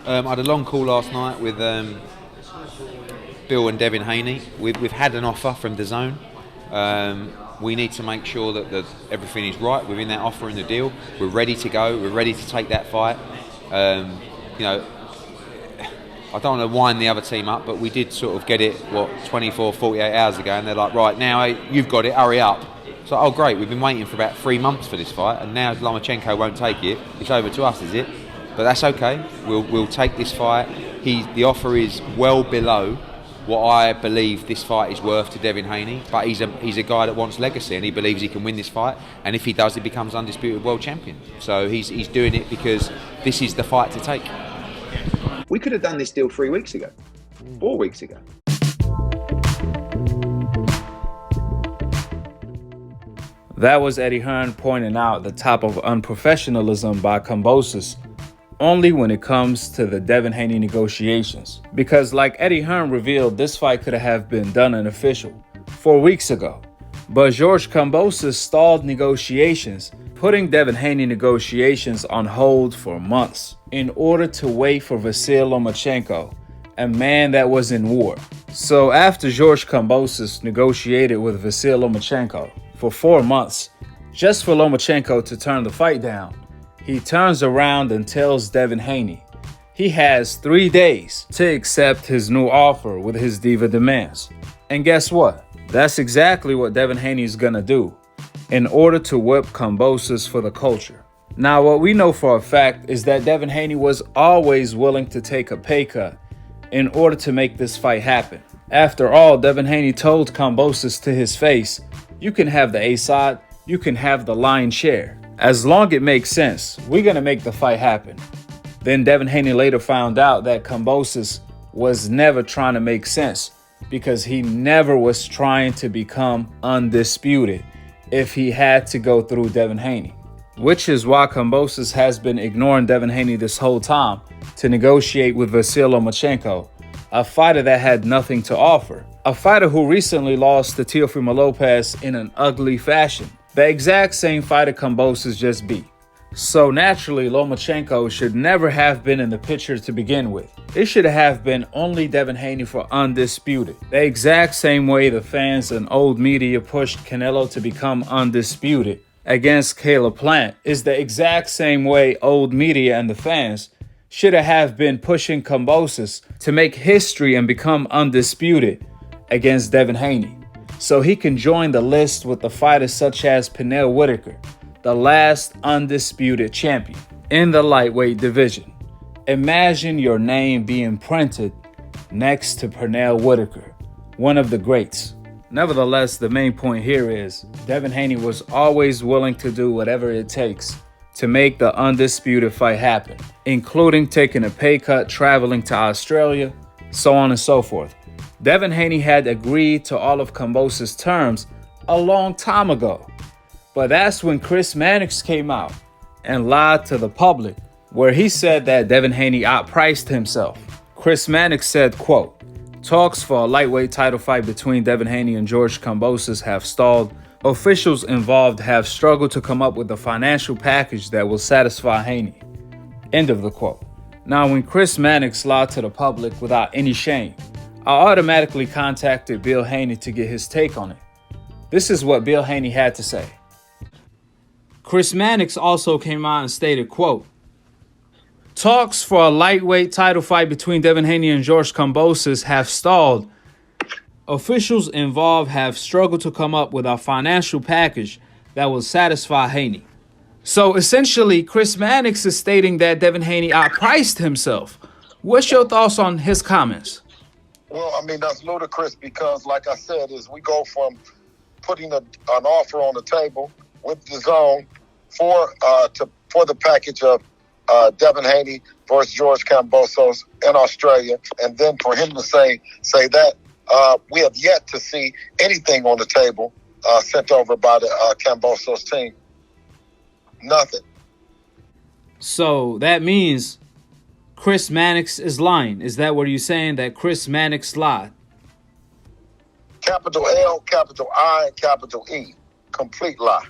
I had a long call last night with Bill and Devin Haney. We've had an offer from DAZN. We need to make sure that everything is right within that offer and the deal. We're ready to go. We're ready to take that fight. I don't want to wind the other team up, but we did sort of get it, 24, 48 hours ago, and they're like, right, now you've got it, hurry up. So, oh great, we've been waiting for about 3 months for this fight, and now Lomachenko won't take it. It's over to us, is it? But that's okay. We'll take this fight. The offer is well below what I believe this fight is worth to Devin Haney, but he's a guy that wants legacy, and he believes he can win this fight, and if he does, he becomes undisputed world champion. So he's doing it because this is the fight to take. We could have done this deal 3 weeks ago, 4 weeks ago. That was Eddie Hearn pointing out the top of unprofessionalism by Kambosos only when it comes to the Devin Haney negotiations. Because like Eddie Hearn revealed, this fight could have been done and official 4 weeks ago. But George Kambosos stalled negotiations, putting Devin Haney negotiations on hold for months in order to wait for Vasyl Lomachenko, a man that was in war. So after George Kambosos negotiated with Vasyl Lomachenko for 4 months, just for Lomachenko to turn the fight down, he turns around and tells Devin Haney he has 3 days to accept his new offer with his diva demands. And guess what? That's exactly what Devin Haney is gonna do in order to whip Kambosos for the culture. Now, what we know for a fact is that Devin Haney was always willing to take a pay cut in order to make this fight happen. After all, Devin Haney told Kambosos to his face, you can have the A side, you can have the lion's share. As long as it makes sense, we're gonna make the fight happen. Then Devin Haney later found out that Kambosos was never trying to make sense because he never was trying to become undisputed if he had to go through Devin Haney. Which is why Kambosos has been ignoring Devin Haney this whole time to negotiate with Vasyl Lomachenko, a fighter that had nothing to offer. A fighter who recently lost to Teofimo Lopez in an ugly fashion. The exact same fighter Kambosos just beat. So naturally, Lomachenko should never have been in the picture to begin with. It should have been only Devin Haney for undisputed. The exact same way the fans and old media pushed Canelo to become undisputed against Caleb Plant is the exact same way old media and the fans should have been pushing Kambosos to make history and become undisputed against Devin Haney, so he can join the list with the fighters such as Pernell Whitaker, the last undisputed champion in the lightweight division. Imagine your name being printed next to Pernell Whitaker, one of the greats. Nevertheless, the main point here is Devin Haney was always willing to do whatever it takes to make the undisputed fight happen, including taking a pay cut, traveling to Australia, so on and so forth. Devin Haney had agreed to all of Kambosos' terms a long time ago. But that's when Chris Mannix came out and lied to the public, where he said that Devin Haney outpriced himself. Chris Mannix said, quote, talks for a lightweight title fight between Devin Haney and George Kambosos have stalled. Officials involved have struggled to come up with a financial package that will satisfy Haney. End of the quote. Now, when Chris Mannix lied to the public without any shame, I automatically contacted Bill Haney to get his take on it. This is what Bill Haney had to say. Chris Mannix also came out and stated, quote, talks for a lightweight title fight between Devin Haney and George Kambosos have stalled. Officials involved have struggled to come up with a financial package that will satisfy Haney. So essentially, Chris Mannix is stating that Devin Haney outpriced himself. What's your thoughts on his comments? Well, I mean, that's ludicrous because, like I said, is we go from putting an offer on the table with DAZN for the package of Devin Haney versus George Kambosos in Australia, and then for him to say that we have yet to see anything on the table sent over by the Kambosos team. Nothing. So that means Chris Mannix is lying. Is that what you're saying, that Chris Mannix lied? Capital L, capital I, and capital E. Complete lie.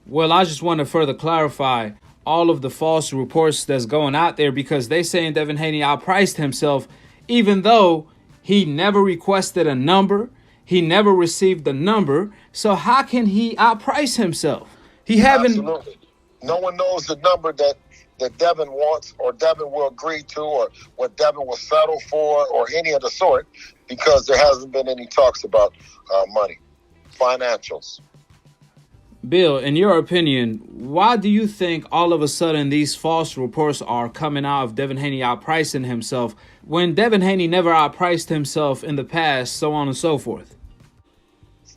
Well, I just want to further clarify. all of the false reports that's going out there, because they saying Devin Haney outpriced himself, even though he never requested a number. He never received the number. So how can he outprice himself? He haven't. Absolutely. No one knows the number that Devin wants or Devin will agree to or what Devin will settle for or any of the sort, because there hasn't been any talks about money, financials. Bill, in your opinion, why do you think all of a sudden these false reports are coming out of Devin Haney outpricing himself when Devin Haney never outpriced himself in the past, so on and so forth?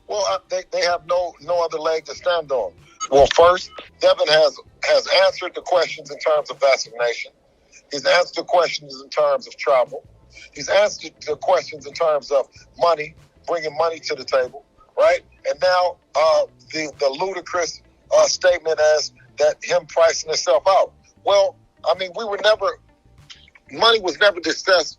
Well, they have no other leg to stand on. Well, first, Devin has answered the questions in terms of vaccination. He's answered the questions in terms of travel. He's answered the questions in terms of money, bringing money to the table, right? And now the ludicrous statement as that him pricing himself out. Well, I mean, money was never discussed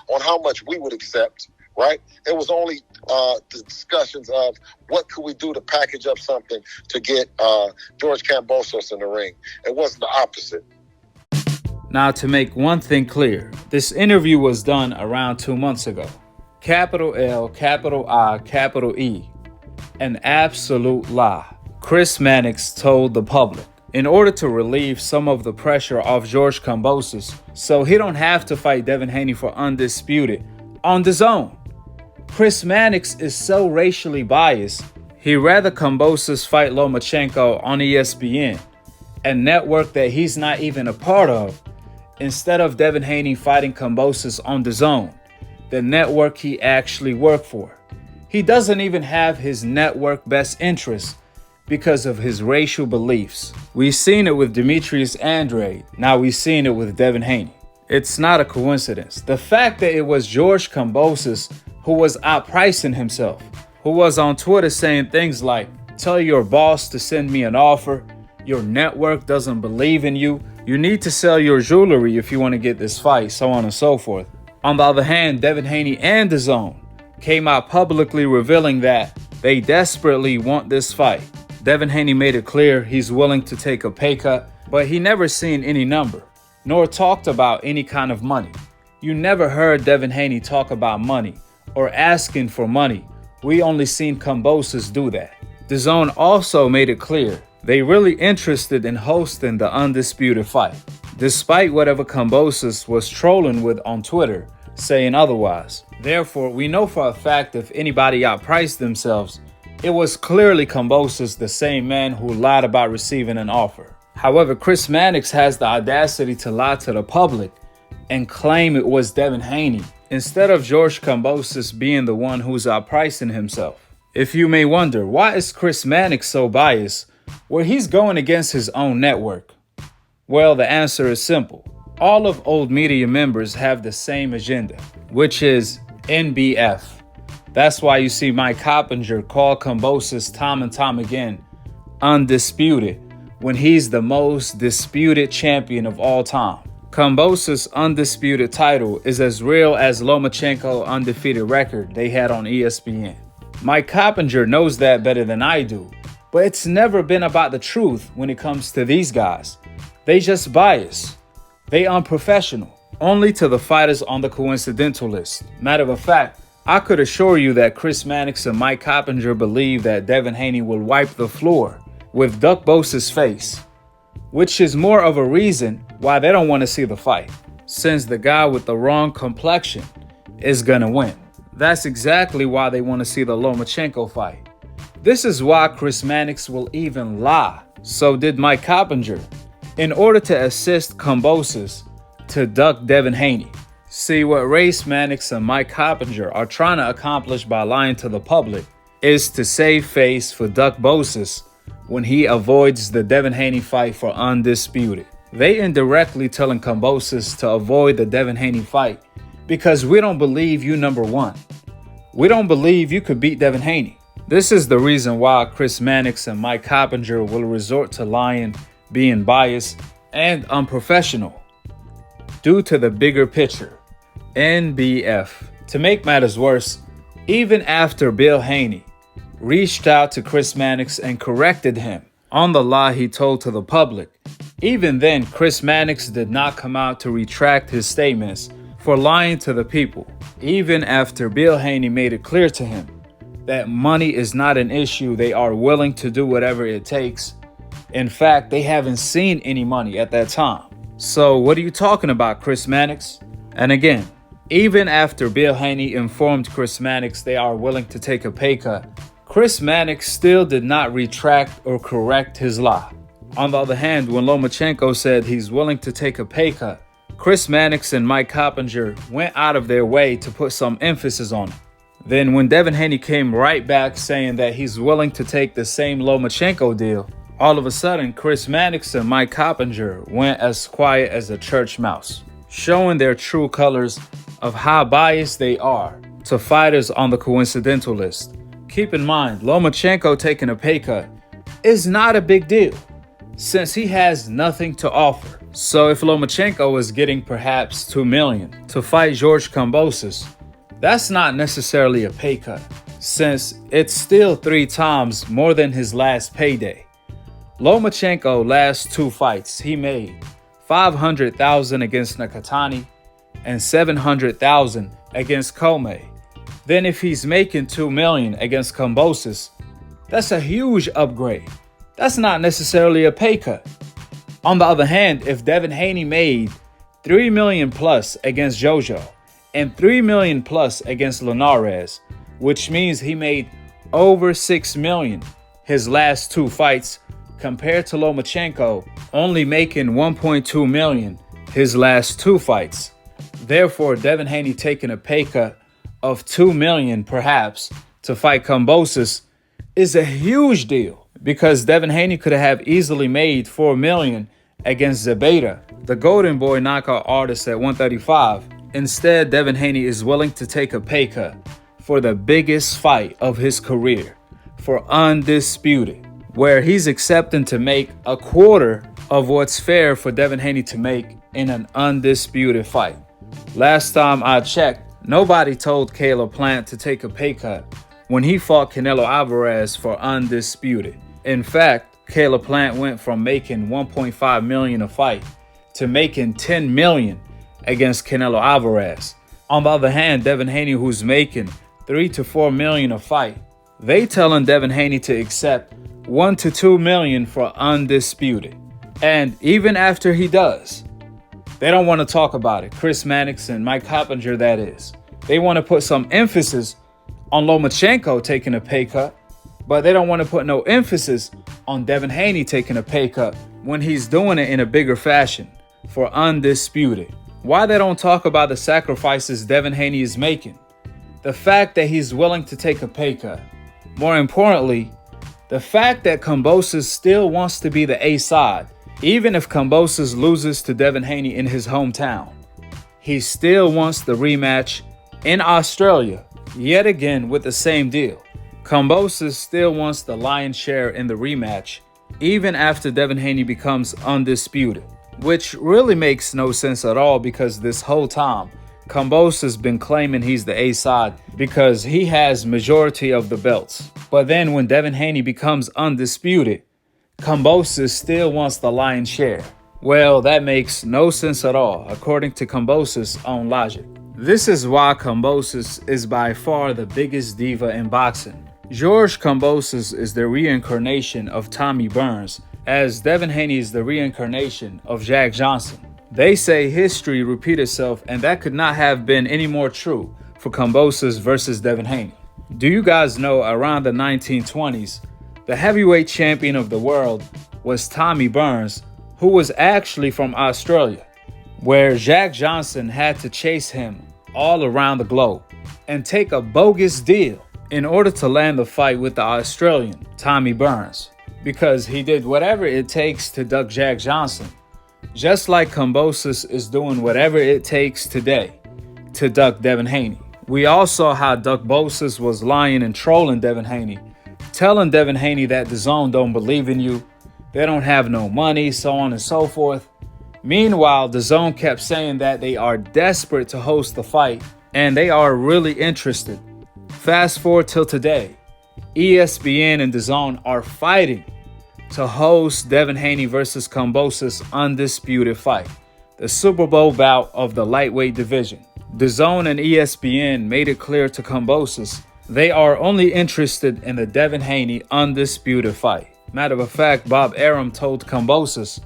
on how much we would accept, right? It was only the discussions of what could we do to package up something to get George Kambosos in the ring. It wasn't the opposite. Now, to make one thing clear, this interview was done around 2 months ago. Capital L, capital I, capital E. An absolute lie. Chris Mannix told the public, in order to relieve some of the pressure off George Kambosos, so he don't have to fight Devin Haney for Undisputed on the zone. Chris Mannix is so racially biased, he'd rather Kambosos fight Lomachenko on ESPN, a network that he's not even a part of, instead of Devin Haney fighting Kambosos on the zone, the network he actually worked for. He doesn't even have his network best interests because of his racial beliefs. We've seen it with Demetrius Andrade, now we've seen it with Devin Haney. It's not a coincidence. The fact that it was George Kambosos who was outpricing himself, who was on Twitter saying things like, tell your boss to send me an offer, your network doesn't believe in you, you need to sell your jewelry if you want to get this fight, so on and so forth. On the other hand, Devin Haney and DAZN came out publicly revealing that they desperately want this fight. Devin Haney made it clear he's willing to take a pay cut, but he never seen any number, nor talked about any kind of money. You never heard Devin Haney talk about money or asking for money. We only seen Kambosos do that. DAZN also made it clear they really interested in hosting the Undisputed fight, despite whatever Kambosos was trolling with on Twitter, saying otherwise. Therefore, we know for a fact if anybody outpriced themselves, it was clearly Kambosos, the same man who lied about receiving an offer. However, Chris Mannix has the audacity to lie to the public and claim it was Devin Haney, instead of George Kambosos being the one who's outpricing himself. If you may wonder, why is Chris Mannix so biased where he's going against his own network? Well, the answer is simple. All of old media members have the same agenda, which is NBF. That's why you see Mike Coppinger call Kambosos time and time again undisputed when he's the most disputed champion of all time. Kambosos' undisputed title is as real as Lomachenko undefeated record they had on ESPN. Mike Coppinger knows that better than I do, but it's never been about the truth when it comes to these guys. They just bias. They unprofessional, only to the fighters on the coincidental list. Matter of fact, I could assure you that Chris Mannix and Mike Coppinger believe that Devin Haney will wipe the floor with Duck Bose's face, which is more of a reason why they don't want to see the fight, since the guy with the wrong complexion is gonna win. That's exactly why they want to see the Lomachenko fight. This is why Chris Mannix will even lie. So did Mike Coppinger, in order to assist Kambosos to duck Devin Haney. See, what Race Mannix and Mike Coppinger are trying to accomplish by lying to the public is to save face for Duck Bose's when he avoids the Devin Haney fight for Undisputed. They indirectly telling Kambosos to avoid the Devin Haney fight because we don't believe you number one. We don't believe you could beat Devin Haney. This is the reason why Chris Mannix and Mike Coppinger will resort to lying, being biased, and unprofessional due to the bigger picture, NBF. To make matters worse, even after Bill Haney reached out to Chris Mannix and corrected him on the lie he told to the public, Even then, Chris Mannix did not come out to retract his statements for lying to the people, even after Bill Haney made it clear to him that money is not an issue. They are willing to do whatever it takes. In fact, they haven't seen any money at that time. So what are you talking about, Chris Mannix? And again, even after Bill Haney informed Chris Mannix they are willing to take a pay cut, Chris Mannix still did not retract or correct his lie. On the other hand, when Lomachenko said he's willing to take a pay cut, Chris Mannix and Mike Coppinger went out of their way to put some emphasis on it. Then when Devin Haney came right back saying that he's willing to take the same Lomachenko deal, all of a sudden Chris Mannix and Mike Coppinger went as quiet as a church mouse, showing their true colors of how biased they are to fighters on the coincidental list. Keep in mind, Lomachenko taking a pay cut is not a big deal, since he has nothing to offer. So if Lomachenko is getting perhaps $2 million to fight George Kambosos, that's not necessarily a pay cut, since it's still 3 times more than his last payday. Lomachenko last 2 fights, he made $500,000 against Nakatani and $700,000 against Comey. Then if he's making $2 million against Kambosos, that's a huge upgrade. That's not necessarily a pay cut. On the other hand, if Devin Haney made $3 million plus against Jojo and $3 million plus against Linares, which means he made over $6 million his last 2 fights, compared to Lomachenko only making $1.2 million his last 2 fights. Therefore, Devin Haney taking a pay cut of $2 million perhaps to fight Kambosos is a huge deal, because Devin Haney could have easily made $4 million against Zepeda, the Golden Boy knockout artist at 135. Instead, Devin Haney is willing to take a pay cut for the biggest fight of his career, for Undisputed, where he's accepting to make a quarter of what's fair for Devin Haney to make in an undisputed fight. Last time I checked, nobody told Caleb Plant to take a pay cut when he fought Canelo Alvarez for Undisputed. In fact, Caleb Plant went from making $1.5 million a fight to making $10 million against Canelo Alvarez. On the other hand, Devin Haney, who's making $3 to $4 million a fight, they telling Devin Haney to accept $1 to $2 million for Undisputed. And even after he does, they don't want to talk about it. Chris Mannix and Mike Coppinger, that is. They want to put some emphasis on Lomachenko taking a pay cut, but they don't want to put no emphasis on Devin Haney taking a pay cut when he's doing it in a bigger fashion for Undisputed. Why they don't talk about the sacrifices Devin Haney is making, the fact that he's willing to take a pay cut. More importantly, the fact that Kambosos still wants to be the A side, even if Kambosos loses to Devin Haney in his hometown. He still wants the rematch in Australia, yet again with the same deal. Kambosos still wants the lion's share in the rematch, even after Devin Haney becomes Undisputed, which really makes no sense at all, because this whole time, Kambosos has been claiming he's the A side because he has majority of the belts. But then when Devin Haney becomes Undisputed, Kambosos still wants the lion's share. Well, that makes no sense at all, according to Kambosos' own logic. This is why Kambosos is by far the biggest diva in boxing. George Kambosos is the reincarnation of Tommy Burns, as Devin Haney is the reincarnation of Jack Johnson. They say history repeats itself, and that could not have been any more true for Kambosos versus Devin Haney. Do you guys know around the 1920s, the heavyweight champion of the world was Tommy Burns, who was actually from Australia, where Jack Johnson had to chase him all around the globe and take a bogus deal in order to land the fight with the Australian, Tommy Burns, because he did whatever it takes to duck Jack Johnson, just like Kambosos is doing whatever it takes today to duck Devin Haney. We all saw how Kambosos was lying and trolling Devin Haney, telling Devin Haney that DAZN don't believe in you, they don't have no money, so on and so forth. Meanwhile, DAZN kept saying that they are desperate to host the fight and they are really interested. Fast forward till today, ESPN and DAZN are fighting to host Devin Haney versus Kambosos Undisputed fight, the Super Bowl bout of the lightweight division. DAZN and ESPN made it clear to Kambosos they are only interested in the Devin Haney Undisputed fight. Matter of fact, Bob Arum told Kambosos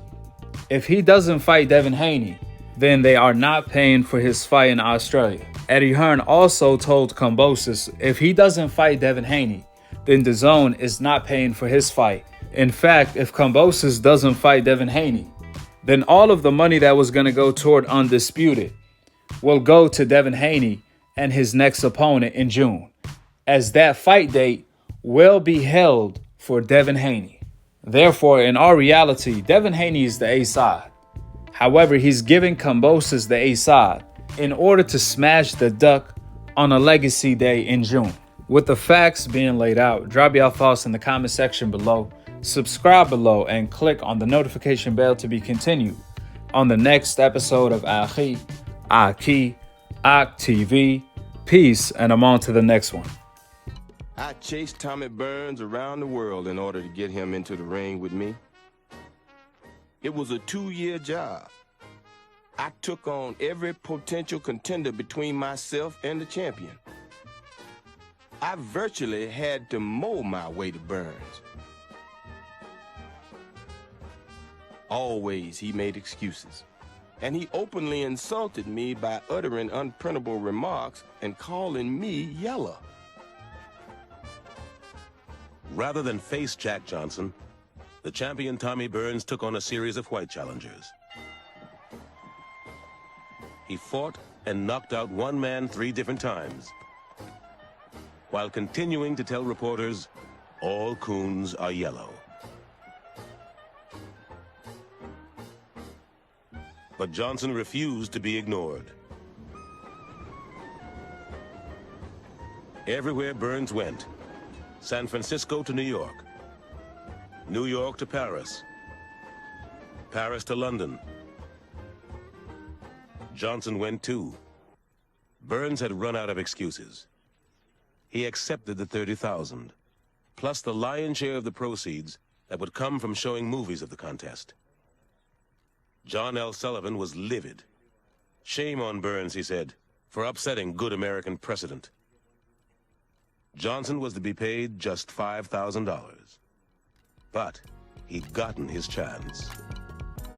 if he doesn't fight Devin Haney, then they are not paying for his fight in Australia. Eddie Hearn also told Kambosos if he doesn't fight Devin Haney, then DAZN is not paying for his fight. In fact, if Kambosos doesn't fight Devin Haney, then all of the money that was going to go toward Undisputed will go to Devin Haney and his next opponent in June, as that fight date will be held for Devin Haney. Therefore, in our reality, Devin Haney is the A side. However, he's giving Kambosos the A side in order to smash the duck on a legacy day in June. With the facts being laid out, drop your thoughts in the comment section below, subscribe below, and click on the notification bell to be continued on the next episode of Akhi, Akhi TV. Peace, and I'm on to the next one. I chased Tommy Burns around the world in order to get him into the ring with me. It was a 2-year job. I took on every potential contender between myself and the champion. I virtually had to mow my way to Burns. Always he made excuses, and he openly insulted me by uttering unprintable remarks and calling me yellow. Rather than face Jack Johnson, the champion Tommy Burns took on a series of white challengers. He fought and knocked out one man 3 different times, while continuing to tell reporters, all coons are yellow. But Johnson refused to be ignored. Everywhere Burns went, San Francisco to New York, New York to Paris, Paris to London, Johnson went too. Burns had run out of excuses. He accepted the $30,000, plus the lion's share of the proceeds that would come from showing movies of the contest. John L. Sullivan was livid. Shame on Burns, he said, for upsetting good American precedent. Johnson was to be paid just $5,000. But he'd gotten his chance.